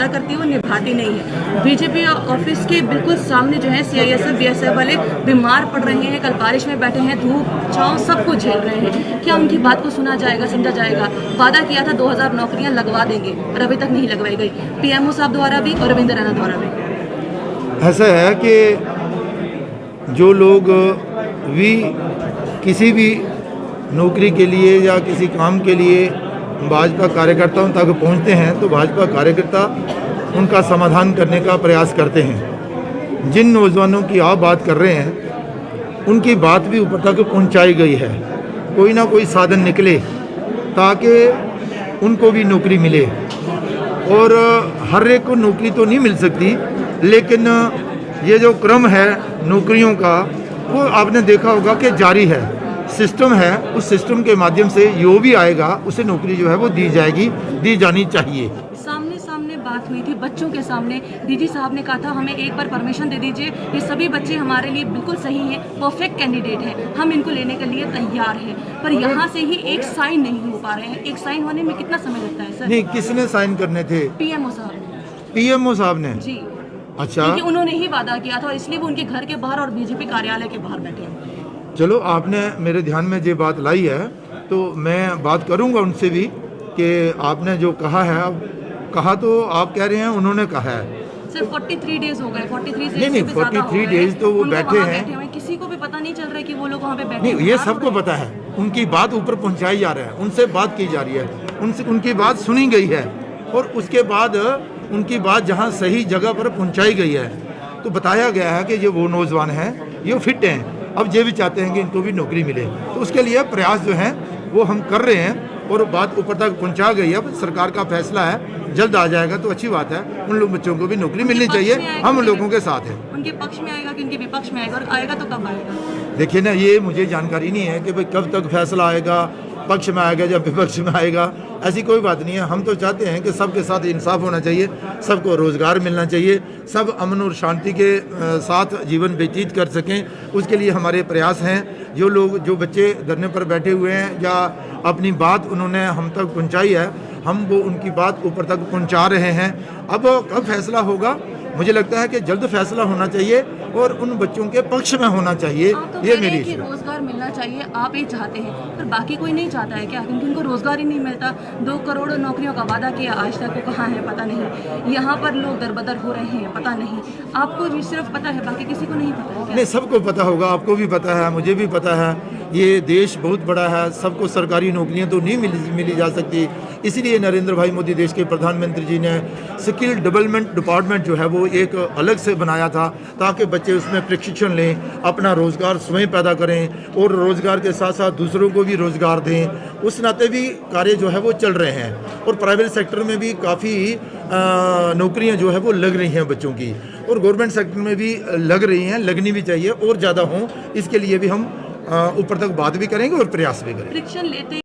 करती है वो निभाती नहीं है। बीजेपी ऑफिस के बिल्कुल सामने जो है सीआईएसएफ बीएसएफ वाले बीमार पड़ रहे हैं, कल बारिश में बैठे हैं, धूप छांव सब कुछ झेल रहे हैं। क्या उनकी बात को सुना जाएगा, समझा जाएगा? वादा किया था 2000 नौकरियां लगवा देंगे, पर अभी तक नहीं लगवाई गई, पीएमओ साहब द्वारा भी और रविंद्र रैना द्वारा भी। ऐसा है कि जो लोग भी किसी भी नौकरी के लिए या किसी काम के लिए भाजपा कार्यकर्ताओं तक पहुंचते हैं तो भाजपा कार्यकर्ता उनका समाधान करने का प्रयास करते हैं। जिन नौजवानों की आप बात कर रहे हैं उनकी बात भी ऊपर तक पहुंचाई गई है, कोई ना कोई साधन निकले ताकि उनको भी नौकरी मिले। और हर एक को नौकरी तो नहीं मिल सकती, लेकिन ये जो क्रम है नौकरियों का वो आपने देखा होगा कि जारी है, सिस्टम है। उस सिस्टम के माध्यम से जो भी आएगा उसे नौकरी जो है वो दी जाएगी, दी जानी चाहिए। सामने सामने बात हुई थी बच्चों के सामने, डीजी साहब ने कहा था हमें एक बार परमिशन दे दीजिए, ये सभी बच्चे हमारे लिए बिल्कुल सही हैं, परफेक्ट कैंडिडेट हैं, हम इनको लेने के लिए तैयार हैं। पर यहाँ से ही एक साइन नहीं हो पा रहे हैं। एक साइन होने में कितना समय लगता है सर? नहीं, किसने साइन करने थे? पीएमओ साहब। पीएमओ साहब ने? जी। अच्छा, क्योंकि उन्होंने ही वादा किया था और इसलिए वो उनके घर के बाहर और बीजेपी कार्यालय के बाहर बैठे हैं। चलो, आपने मेरे ध्यान में ये बात लाई है तो मैं बात करूंगा उनसे भी कि आपने जो कहा है, अब कहा तो आप कह रहे हैं उन्होंने कहा है। सर 43 डेज हो गए, 43 नहीं 43 डेज तो वो बैठे हैं, किसी को भी पता नहीं चल रहा है कि वो लोग वहाँ पे बैठे नहीं, हैं। ये सबको पता है। उनकी बात ऊपर पहुंचाई जा रहा है, उनसे बात की जा रही है, उनसे उनकी बात सुनी गई है और उसके बाद उनकी बात जहाँ सही जगह पर पहुंचाई गई है तो बताया गया है कि ये वो नौजवान हैं, ये फिट हैं, अब ये भी चाहते हैं कि इनको भी नौकरी मिले। तो उसके लिए प्रयास जो हैं वो हम कर रहे हैं और बात ऊपर तक पहुंचा गई है। सरकार का फैसला है, जल्द आ जाएगा तो अच्छी बात है। उन लोग बच्चों को भी नौकरी मिलनी चाहिए, हम उन लोगों के साथ हैं। उनके पक्ष में आएगा कि उनके विपक्ष में आएगा, और आएगा तो कब आएगा? देखिए ना, ये मुझे जानकारी नहीं है कि भाई कब तक फैसला आएगा, पक्ष में आएगा या विपक्ष में आएगा, ऐसी कोई बात नहीं है। हम तो चाहते हैं कि सबके साथ इंसाफ होना चाहिए, सबको रोज़गार मिलना चाहिए, सब अमन और शांति के साथ जीवन व्यतीत कर सकें, उसके लिए हमारे प्रयास हैं। जो बच्चे धरने पर बैठे हुए हैं या अपनी बात उन्होंने हम तक पहुंचाई है, हम वो उनकी बात ऊपर तक पहुंचा रहे हैं। अब कब फैसला होगा, मुझे लगता है कि जल्द फैसला होना चाहिए और उन बच्चों के पक्ष में होना चाहिए। तो ये मेरी इच्छा। रोजगार मिलना चाहिए, आप ये चाहते हैं, पर बाकी कोई नहीं चाहता है क्या? क्योंकि उनको रोजगार ही नहीं मिलता। 2 करोड़ नौकरियों का वादा किया, आज तक वो कहाँ है पता नहीं। यहाँ पर लोग दरबदर हो रहे हैं, पता नहीं। आपको भी सिर्फ पता है, बाकी किसी को नहीं पता है क्या? नहीं, सबको पता होगा, आपको भी पता है, मुझे भी पता है। ये देश बहुत बड़ा है, सबको सरकारी नौकरियां तो नहीं मिली जा सकती। इसीलिए नरेंद्र भाई मोदी देश के प्रधानमंत्री जी ने स्किल डेवलपमेंट डिपार्टमेंट जो है वो एक अलग से बनाया था ताकि बच्चे उसमें प्रशिक्षण लें, अपना रोज़गार स्वयं पैदा करें और रोज़गार के साथ साथ दूसरों को भी रोज़गार दें। उस नाते भी कार्य जो है वो चल रहे हैं और प्राइवेट सेक्टर में भी काफ़ी नौकरियां जो है वो लग रही हैं बच्चों की, और गवर्नमेंट सेक्टर में भी लग रही हैं, लगनी भी चाहिए और ज़्यादा हों। इसके लिए भी हम ऊपर तक बात भी करेंगे और प्रयास भी करेंगे। प्रशिक्षण लेते